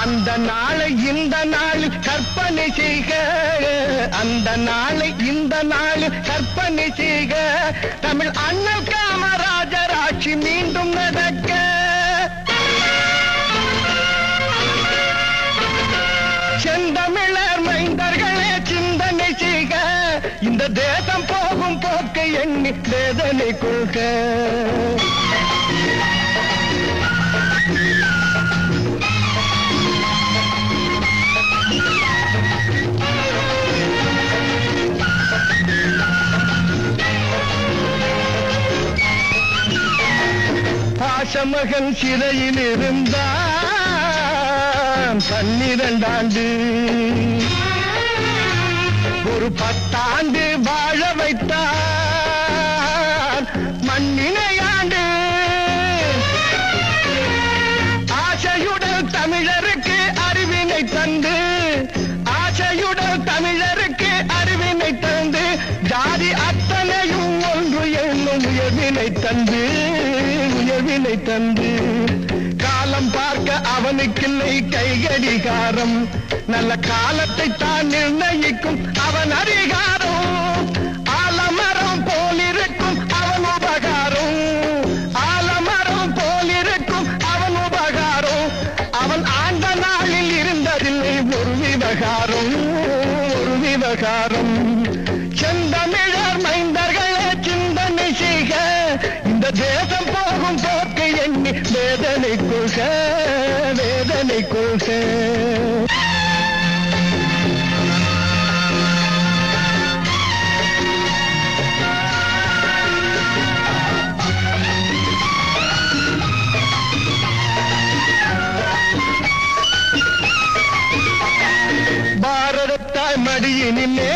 அந்த நாளை இந்த நாளில் கற்பனை செய்க, அந்த நாளை இந்த நாளில் கற்பனை செய்க, தமிழ் அண்ணல் காமராஜர் ஆட்சி மீண்டும் நடக்க. செந்தமிழர் மைந்தர்களே சிந்தனை செய்க, இந்த தேசம் போகும் போக்கை எண்ணி வேதனை கொள்க. பாசமகன் சிறையில் இருந்தான் 12 ஆண்டு, ஒரு 10 ஆண்டு வாழ வைத்தான் மண்ணினை ஆண்டு. ஆசையுடன் தமிழருக்கு அறிவினை தந்து, ஆசையுடன் தமிழருக்கு அறிவினை தந்து, ஜாதி அத்தனையும் ஒன்று என்னும் உயர்வினை தந்து, உயர்வினை தந்து. காலம் பார்க்க அவனுக்கில்லை கைகடிகாரம், நல்ல காலத்தை தான் நிர்ணயிக்கும் அவன் அதிகாரம். ஆலமரம் போலிருக்கும் அவன் உபகாரம், ஆலமரம் போலிருக்கும் அவன் உபகாரம். அவன் ஆண்ட நாளில் இருந்ததில்லை ஒரு விவகாரம், ஒரு விவகாரம். செந்தமிழர் மைந்தர்களே சிந்தனை செய்க, இந்த தேசம் போகும் போக்கு எண்ணி வேதனை கொள்க, வேதனை கொள்க. பாரதத்தாய் மடியினிலே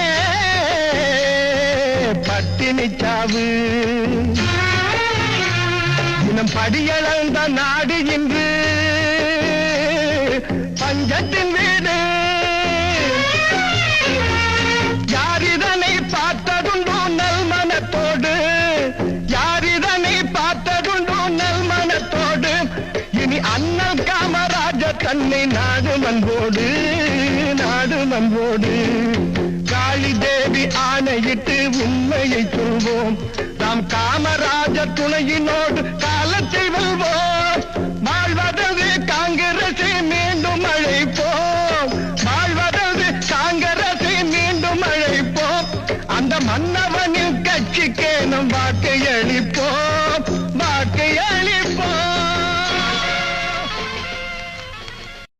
பட்டினி சாவு, தினம் படியளந்த நாடு இன்று பஞ்சத்தின் வீடு. யாரிதனை பார்த்ததுண்டோ நல் மனத்தோடு, யாரிதனை பார்த்ததுண்டோ நல் மனத்தோடு. இனி அண்ணல் காமராஜர் தன்னை நாடு மன்போடு, நாடு மன்போடு. காளி தேவி ஆணையிட்டு உண்மையை சொல்வோம், நாம் காமராஜர் துணையினோடு காலத்தை வெல்வோம். வாழ்வதற்கு காங்கிரஸை மீண்டும் அழைப்போம், வாழ்வதற்கு காங்கிரஸை மீண்டும் அழைப்போம். அந்த மன்னவனின் கட்சிக்கே நம் வாக்கை அளிப்போம்.